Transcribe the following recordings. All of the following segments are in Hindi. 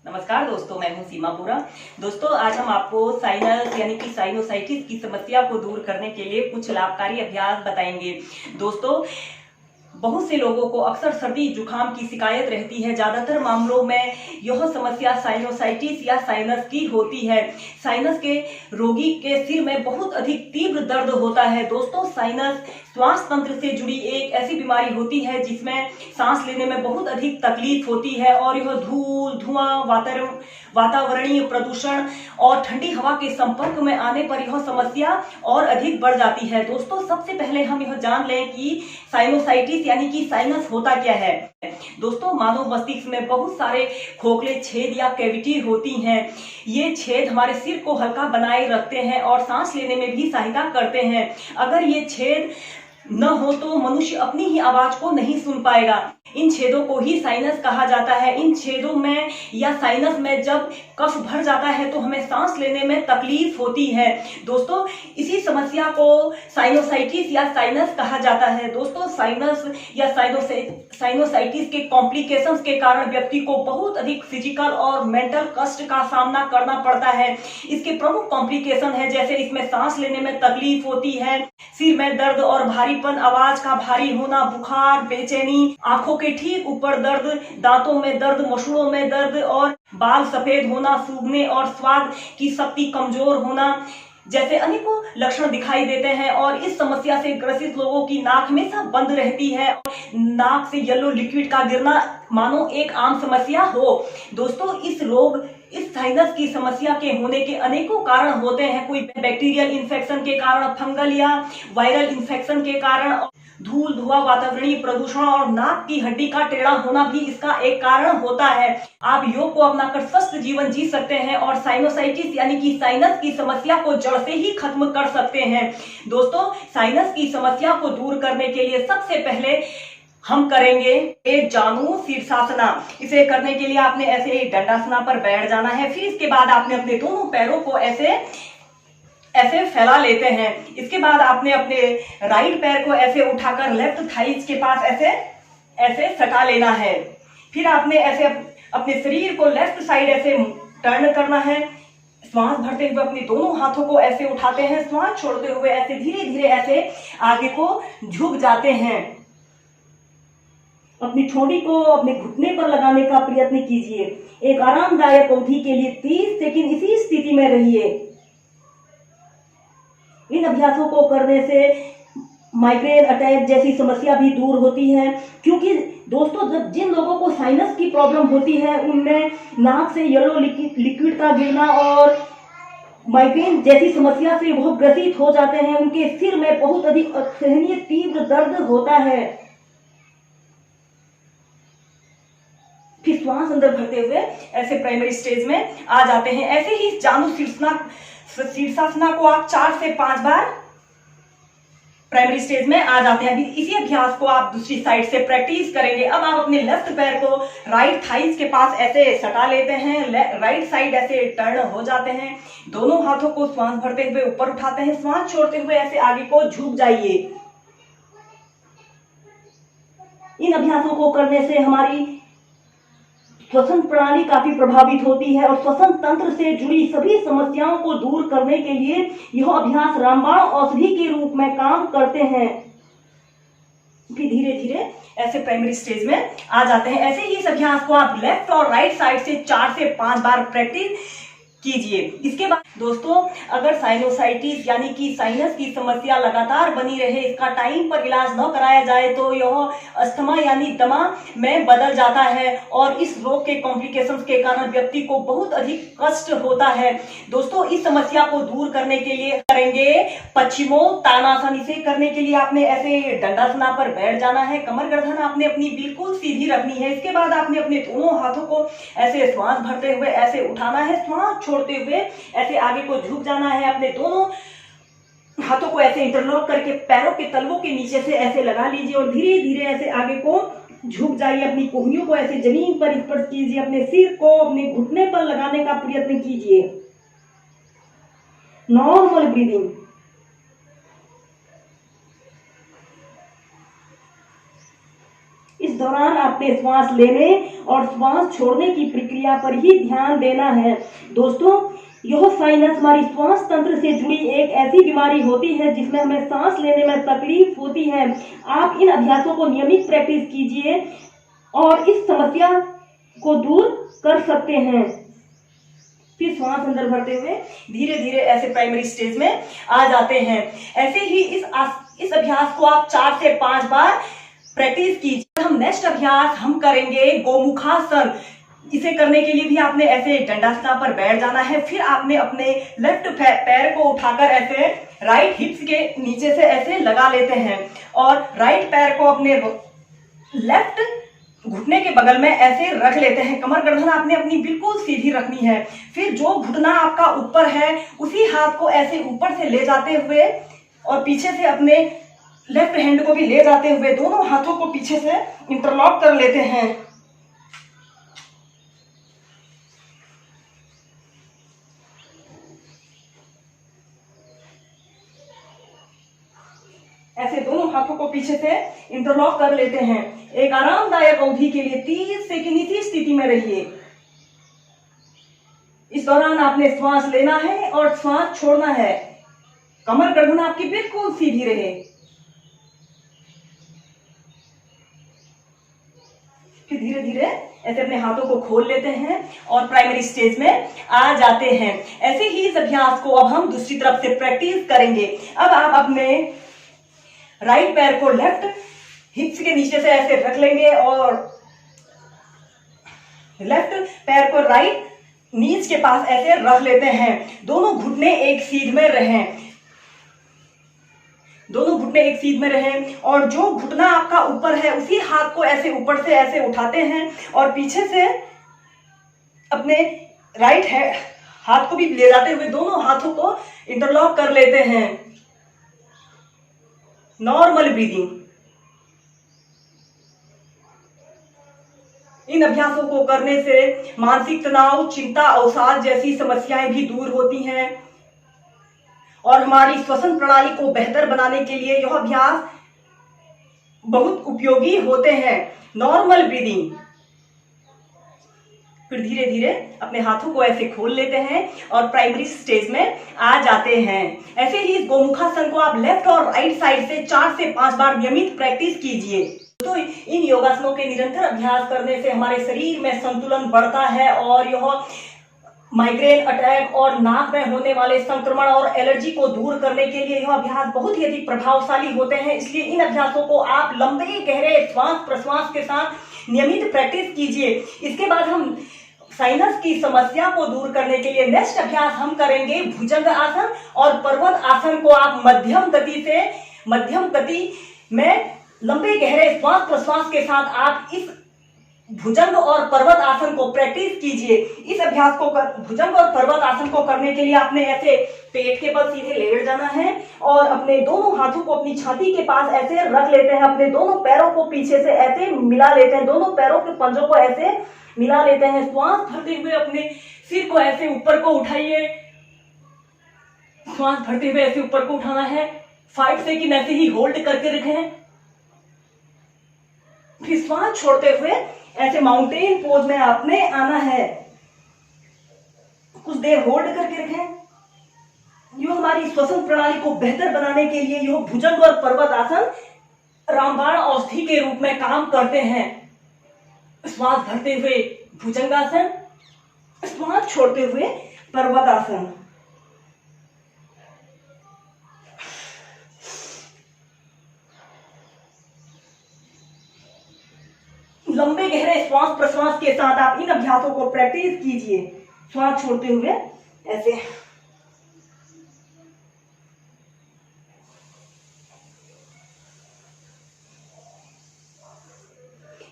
नमस्कार दोस्तों, मैं हूं सीमा पूरा। दोस्तों, आज हम आपको साइनस यानी कि साइनोसाइटिस की समस्या को दूर करने के लिए कुछ लाभकारी अभ्यास बताएंगे। दोस्तों, बहुत से लोगों को अक्सर सर्दी जुकाम की शिकायत रहती है। ज्यादातर मामलों में यह समस्या साइनोसाइटिस या साइनस की होती है। साइनस के रोगी के सिर में बहुत अधिक तीव्र दर्द होता है। दोस्तों, साइनस श्वास तंत्र से जुड़ी एक ऐसी बीमारी होती है जिसमें सांस लेने में बहुत अधिक तकलीफ होती है और यह धूल, धुआं, वातावरणीय प्रदूषण और ठंडी हवा के संपर्क में आने पर यह समस्या और अधिक बढ़ जाती है। दोस्तों, सबसे पहले हम यह जान लें कि साइनोसाइटिस यानी कि साइनस होता क्या है। दोस्तों, मानव मस्तिष्क में बहुत सारे खोखले छेद या कैविटी होती हैं। ये छेद हमारे सिर को हल्का बनाए रखते हैं और सांस लेने में भी सहायता करते हैं। अगर ये छेद न हो तो मनुष्य अपनी ही आवाज को नहीं सुन पाएगा। इन छेदों को ही साइनस कहा जाता है। इन छेदों में या साइनस में जब कफ भर जाता है तो हमें सांस लेने में तकलीफ होती है। दोस्तों, इसी समस्या को साइनोसाइटिस या साइनस कहा जाता है। दोस्तों, साइनस या साइनोसाइटिस के कॉम्प्लिकेशंस के कारण व्यक्ति को बहुत अधिक फिजिकल और मेंटल कष्ट का सामना करना पड़ता है। इसके प्रमुख कॉम्प्लिकेशन है जैसे इसमें सांस लेने में तकलीफ होती है, सिर में दर्द और भारीपन, आवाज का भारी होना, बुखार, बेचैनी, आंखों के ठीक ऊपर दर्द, दांतों में दर्द, मसूड़ों में दर्द और बाल सफेद होना, सूखने और स्वाद की शक्ति कमजोर होना जैसे अनेकों लक्षण दिखाई देते हैं। और इस समस्या से ग्रसित लोगों की नाक हमेशा बंद रहती है। नाक से येलो लिक्विड का गिरना मानो एक आम समस्या हो। दोस्तों, इस साइनस की समस्या के होने के अनेकों कारण होते हैं। कोई बैक्टीरियल इन्फेक्शन के कारण, फंगल या वायरल इन्फेक्शन के कारण, धूल, धुआं, वातावरणीय प्रदूषण और नाक की हड्डी का टेढ़ा होना भी इसका एक कारण होता है। आप योग को अपनाकर स्वस्थ जीवन जी सकते हैं और साइनोसाइटिस यानी कि साइनस की समस्या को जड़ से ही खत्म कर सकते हैं। दोस्तों, साइनस की समस्या को दूर करने के लिए सबसे पहले हम करेंगे एक जानु शीर्षासना। इसे करने के लिए आपने ऐसे दंडासना पर बैठ जाना है। फिर इसके बाद आपने अपने दोनों पैरों को ऐसे फैला लेते हैं। इसके बाद आपने अपने राइट पैर को ऐसे उठाकर लेफ्ट थाइज के पास ऐसे सटा लेना है। फिर आपने ऐसे अपने शरीर को लेफ्ट साइड ऐसे टर्न करना है। श्वास भरते हुए अपने दोनों हाथों को ऐसे उठाते हैं। श्वास छोड़ते हुए ऐसे धीरे धीरे ऐसे आगे को झुक जाते हैं। अपनी ठोड़ी को अपने घुटने पर लगाने का प्रयत्न कीजिए। एक आरामदायक अवधि के लिए 30 सेकंड इसी स्थिति में रहिए। इन अभ्यासों को करने से माइग्रेन अटैक जैसी समस्या भी दूर होती है, क्योंकि दोस्तों, जब जिन लोगों को साइनस की प्रॉब्लम होती है उनमें नाक से येलो लिक्विड का गिरना और माइग्रेन जैसी समस्या से वो ग्रसित हो जाते हैं। उनके सिर में बहुत अधिक असहनीय तीव्र दर्द होता है। फिर श्वास अंदर भरते हुए ऐसे प्राइमरी स्टेज में आ जाते हैं। ऐसे ही जानु शीर्षासना को आप 4 से 5 बार प्राइमरी स्टेज में आ जाते हैं। इसी अभ्यास को आप दूसरी साइड से प्रैक्टिस करेंगे। अब आप अपने लेफ्ट पैर को राइट थाइज के पास ऐसे सटा लेते हैं। राइट साइड ऐसे टर्न हो जाते हैं। दोनों हाथों को श्वास भरते हुए ऊपर उठाते हैं। श्वास छोड़ते हुए ऐसे आगे को झुक जाइए। इन अभ्यासों को करने से हमारी श्वसन प्रणाली काफी प्रभावित होती है और श्वसन तंत्र से जुड़ी सभी समस्याओं को दूर करने के लिए यह अभ्यास रामबाण औषधि के रूप में काम करते हैं। फिर धीरे धीरे ऐसे प्राइमरी स्टेज में आ जाते हैं। ऐसे ही इस अभ्यास को आप लेफ्ट और राइट साइड से 4 से 5 बार प्रैक्टिस कीजिए। इसके बाद दोस्तों, अगर साइनोसाइटिस यानी कि साइनस की समस्या लगातार बनी रहे, इसका टाइम पर इलाज न कराया जाए तो यह अस्थमा यानी दमा में बदल जाता है और इस रोग के कॉम्प्लिकेशंस के कारण व्यक्ति को बहुत अधिक कष्ट होता है। दोस्तों, इस समस्या को दूर करने के लिए करेंगे पश्चिमोत्तानासन। इसे करने के लिए आपने ऐसे दंडासना पर बैठ जाना है। कमर गर्दन आपने अपनी बिल्कुल सीधी रखनी है। इसके बाद आपने अपने दोनों हाथों को ऐसे श्वास भरते हुए ऐसे उठाना है। श्वास छोड़ते हुए ऐसे आगे को झुक जाना है। अपने दोनों हाथों को ऐसे इंटरलॉक करके पैरों के तलवों के नीचे से ऐसे लगा लीजिए और धीरे धीरे ऐसे आगे को झुक जाइए। अपनी कोहनियों को ऐसे जमीन पर स्पर्श कीजिए। अपने सिर को अपने घुटने पर लगाने का प्रयत्न कीजिए। Normal breathing. इस दौरान आपने श्वास लेने और श्वास छोड़ने की प्रक्रिया पर ही ध्यान देना है। दोस्तों, यह साइनस हमारी श्वास तंत्र से जुड़ी एक ऐसी बीमारी होती है जिसमें हमें सांस लेने में तकलीफ होती है। आप इन अभ्यासों को नियमित प्रैक्टिस कीजिए और इस समस्या को दूर कर सकते हैं। फिर श्वास अंदर भरते हुए धीरे धीरे ऐसे प्राइमरी स्टेज में आ जाते हैं। ऐसे ही इस अभ्यास को आप 4 से 5 बार प्रैक्टिस कीजिए। हम नेक्स्ट अभ्यास हम करेंगे गोमुखासन। इसे करने के लिए भी आपने ऐसे दंडासना पर बैठ जाना है। फिर आपने अपने लेफ्ट पैर को उठाकर ऐसे राइट हिप्स के नीचे से ऐसे लगा लेते हैं और राइट पैर को अपने लेफ्ट घुटने के बगल में ऐसे रख लेते हैं। कमर गर्दन आपने अपनी बिल्कुल सीधी रखनी है। फिर जो घुटना आपका ऊपर है उसी हाथ को ऐसे ऊपर से ले जाते हुए और पीछे से अपने लेफ्ट हैंड को भी ले जाते हुए दोनों हाथों को पीछे से इंटरलॉक कर लेते हैं। ऐसे दोनों हाथों को पीछे से इंटरलॉक कर लेते हैं। एक आरामदायक अवधि के लिए 30 सेकंड इसी स्थिति में रहिए। इस दौरान आपने श्वास लेना है और श्वास छोड़ना है। कमर गर्दन आपकी बिल्कुल सीधी रहे। फिर धीरे धीरे ऐसे अपने हाथों को खोल लेते हैं और प्राइमरी स्टेज में आ जाते हैं। ऐसे ही इस अभ्यास को अब हम दूसरी तरफ से प्रैक्टिस करेंगे। अब आप अपने राइट पैर को लेफ्ट हिप्स के नीचे से ऐसे रख लेंगे और लेफ्ट पैर को राइट नीज के पास ऐसे रख लेते हैं। दोनों घुटने एक सीध में रहें। दोनों घुटने एक सीध में रहें और जो घुटना आपका ऊपर है उसी हाथ को ऐसे ऊपर से ऐसे उठाते हैं और पीछे से अपने राइट हाथ को भी ले जाते हुए दोनों हाथों को इंटरलॉक कर लेते हैं। Normal breathing. इन अभ्यासों को करने से मानसिक तनाव, चिंता, अवसाद जैसी समस्याएं भी दूर होती हैं और हमारी श्वसन प्रणाली को बेहतर बनाने के लिए यह अभ्यास बहुत उपयोगी होते हैं। Normal breathing. फिर धीरे धीरे अपने हाथों को ऐसे खोल लेते हैं और प्राइमरी स्टेज में आ जाते हैं। ऐसे ही इस गोमुखासन को आप लेफ्ट और राइट साइड से 4 से 5 बार नियमित प्रैक्टिस कीजिए। तो इन योगासनों के निरंतर अभ्यास करने से हमारे शरीर में संतुलन बढ़ता है और यह माइग्रेन अटैक और नाक में होने वाले संक्रमण और एलर्जी को दूर करने के लिए यह अभ्यास बहुत ही अधिक प्रभावशाली होते हैं। इसलिए इन अभ्यासों को आप लंबे गहरे श्वास प्रश्वास के साथ नियमित प्रैक्टिस कीजिए। इसके बाद हम साइनस की समस्या को दूर करने के लिए नेक्स्ट अभ्यास हम करेंगे भुजंग आसन और पर्वत आसन को आप मध्यम गति में लंबे गहरे श्वास प्रश्वास के साथ आप इस भुजंग और पर्वत आसन को प्रैक्टिस कीजिए। इस अभ्यास को भुजंग और पर्वत आसन को करने के लिए आपने ऐसे पेट के बल सीधे लेट जाना है और अपने दोनों हाथों को अपनी छाती के पास ऐसे रख लेते हैं। अपने दोनों पैरों को पीछे से ऐसे मिला लेते हैं। दोनों पैरों के पंजों को ऐसे मिला लेते हैं। श्वास भरते हुए अपने सिर को ऐसे ऊपर को उठाइए। श्वास भरते हुए ऐसे ऊपर को उठाना है। 5 सेकंड ऐसे ही होल्ड करके रखें। फिर श्वास छोड़ते हुए ऐसे माउंटेन पोज में आपने आना है। कुछ देर होल्ड करके रखें। यह हमारी श्वसन प्रणाली को बेहतर बनाने के लिए यह भुजंग और पर्वत आसन रामबाण औषधि के रूप में काम करते हैं। श्वास भरते हुए भुजंगासन, श्वास छोड़ते हुए पर्वतासन। लंबे गहरे श्वास प्रश्वास के साथ आप इन अभ्यासों को प्रैक्टिस कीजिए। श्वास छोड़ते हुए ऐसे।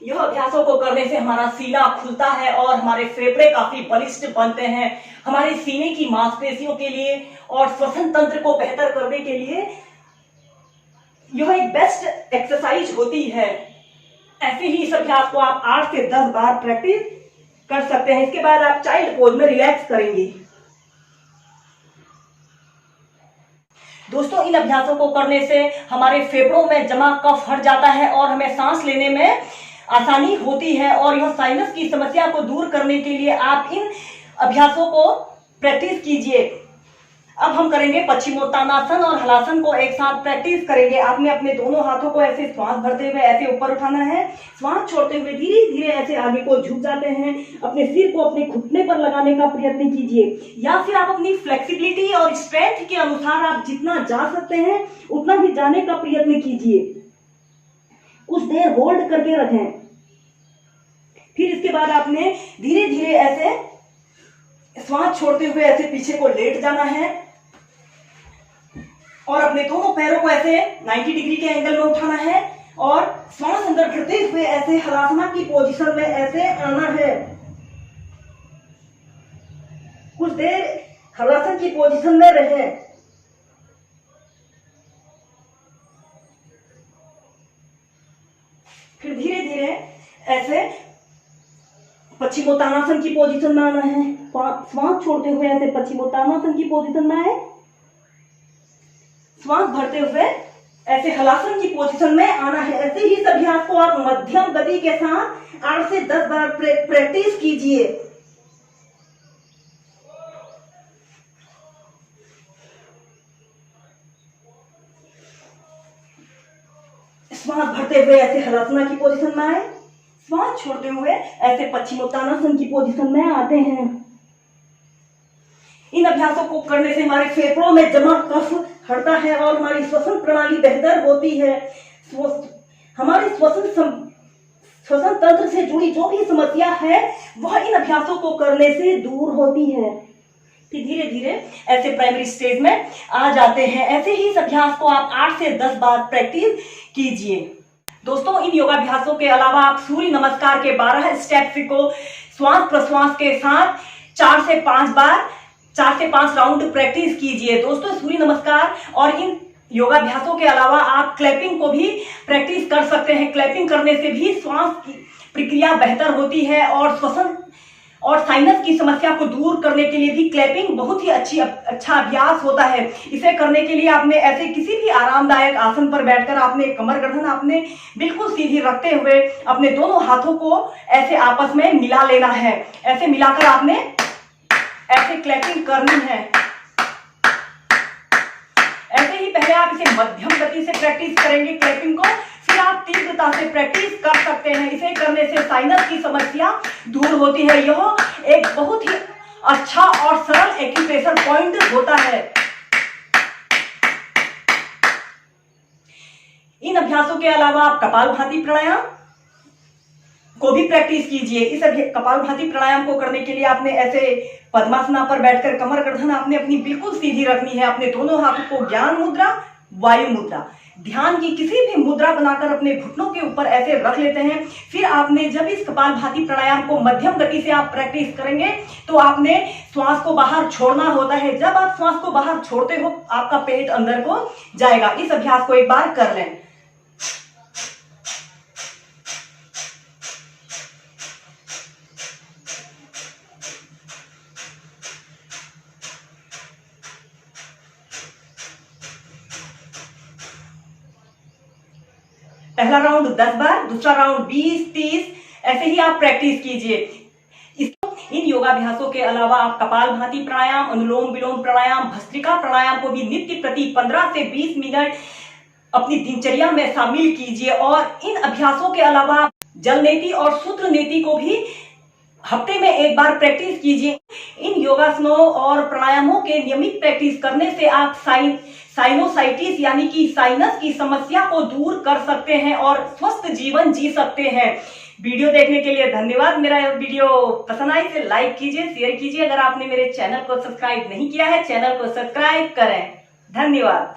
यह अभ्यासों को करने से हमारा सीना खुलता है और हमारे फेफड़े काफी बलिष्ठ बनते हैं। हमारे सीने की मांसपेशियों के लिए और श्वसन तंत्र को बेहतर करने के लिए यह एक बेस्ट एक्सरसाइज होती है। ऐसे ही इस अभ्यास को आप 8 से 10 बार प्रैक्टिस कर सकते हैं। इसके बाद आप चाइल्ड पोज में रिलैक्स करेंगे। दोस्तों, इन अभ्यासों को करने से हमारे फेफड़ों में जमा कफ हट जाता है और हमें सांस लेने में आसानी होती है और यह साइनस की समस्या को दूर करने के लिए आप इन अभ्यासों को प्रैक्टिस कीजिए। अब हम करेंगे पश्चिमोत्तानासन और हलासन को एक साथ प्रैक्टिस करेंगे। आपने अपने दोनों हाथों को ऐसे श्वास भरते हुए ऐसे ऊपर उठाना है, श्वास छोड़ते हुए धीरे धीरे ऐसे आगे को झुक जाते हैं। अपने सिर को अपने घुटने पर लगाने का प्रयत्न कीजिए, या फिर आप अपनी फ्लेक्सिबिलिटी और स्ट्रेंथ के अनुसार आप जितना जा सकते हैं उतना ही जाने का प्रयत्न कीजिए। कुछ देर होल्ड करके रखें। फिर इसके बाद आपने धीरे धीरे ऐसे श्वास छोड़ते हुए ऐसे पीछे को लेट जाना है और अपने दोनों पैरों को ऐसे 90 डिग्री के एंगल में उठाना है और श्वास अंदर भरते हुए ऐसे हलासना की पोजीशन में ऐसे आना है। कुछ देर हलासन की पोजीशन में रहें। फिर धीरे धीरे ऐसे पश्चिमोत्तानासन की पोजीशन में आना है। श्वास छोड़ते हुए ऐसे पश्चिमोत्तानासन की पोजीशन में आए, श्वास भरते हुए ऐसे हलासन की पोजीशन में आना है। ऐसे ही इस अभ्यास को आप मध्यम गति के साथ 8 से 10 बार प्रैक्टिस कीजिए। श्वास भरते हुए ऐसे हलासना की पोजीशन में आए, श्वास छोड़ते हुए ऐसे पश्चिमोत्तानासन की पोजीशन में आते हैं। इन अभ्यासों को करने से हमारे फेफड़ों में जमा कफ हटता है और हमारी श्वसन प्रणाली बेहतर होती है। हमारे श्वसन तंत्र से जुड़ी जो भी समस्या है वह इन अभ्यासों को करने से दूर होती है। फिर धीरे धीरे ऐसे प्राइमरी स्टेज में आ जाते हैं। ऐसे ही इस अभ्यास को आप 8 से 10 बार प्रैक्टिस कीजिए। दोस्तों, इन योगाभ्यासों के अलावा आप सूर्य नमस्कार के 12 स्टेप्स को श्वास प्रश्वास के साथ 4 से 5 राउंड प्रैक्टिस कीजिए। दोस्तों, सूर्य नमस्कार और इन योगाभ्यासों के अलावा आप क्लैपिंग को भी प्रैक्टिस कर सकते हैं। क्लैपिंग करने से भी श्वास की प्रक्रिया बेहतर होती है और श्वसन और साइनस की समस्या को दूर करने के लिए भी क्लैपिंग बहुत ही अच्छा अभ्यास होता है। इसे करने के लिए आपने ऐसे किसी भी आरामदायक आसन पर बैठकर आपने कमर गर्दन आपने बिल्कुल सीधी रखते हुए अपने दोनों हाथों को ऐसे आपस में मिला लेना है। ऐसे मिलाकर आपने ऐसे क्लैपिंग करनी है। ऐसे ही पहले आप इसे मध्यम गति से प्रैक्टिस करेंगे क्लैपिंग को, फिर आप तीव्रता से प्रैक्टिस कर सकते हैं। इसे करने से साइनस की समस्या दूर होती है। यह एक बहुत ही अच्छा और सरल एक्यूप्रेशर पॉइंट होता है। इन अभ्यासों के अलावा आप कपालभाति प्राणायाम को भी प्रैक्टिस कीजिए। इस कपालभाति प्राणायाम को करने के लिए आपने ऐसे पद्मासना पर बैठकर कमर गर्दन आपने अपनी बिल्कुल सीधी रखनी है। अपने दोनों हाथों को ज्ञान मुद्रा, वायु मुद्रा, ध्यान की किसी भी मुद्रा बनाकर अपने घुटनों के ऊपर ऐसे रख लेते हैं। फिर आपने जब इस कपालभाति प्राणायाम को मध्यम गति से आप प्रैक्टिस करेंगे तो आपने श्वास को बाहर छोड़ना होता है। जब आप श्वास को बाहर छोड़ते हो आपका पेट अंदर को जाएगा। इस अभ्यास को एक बार कर लें। पहला राउंड 10 बार, दूसरा राउंड 20-30, ऐसे ही आप प्रैक्टिस कीजिए। इन योगाभ्यासों के अलावा आप कपालभाति प्राणायाम, अनुलोम विलोम प्राणायाम, भस्त्रिका प्राणायाम को भी नित्य प्रति 15 से 20 मिनट अपनी दिनचर्या में शामिल कीजिए। और इन अभ्यासों के अलावा जल नेति और सूत्र नेति को भी हफ्ते में एक बार प्रैक्टिस कीजिए। इन योगासनों और प्राणायामों के नियमित प्रैक्टिस करने से आप साइनोसाइटिस यानी कि साइनस की समस्या को दूर कर सकते हैं और स्वस्थ जीवन जी सकते हैं। वीडियो देखने के लिए धन्यवाद। मेरा वीडियो पसंद आए तो लाइक कीजिए, शेयर कीजिए। अगर आपने मेरे चैनल को सब्सक्राइब नहीं किया है, चैनल को सब्सक्राइब करें। धन्यवाद।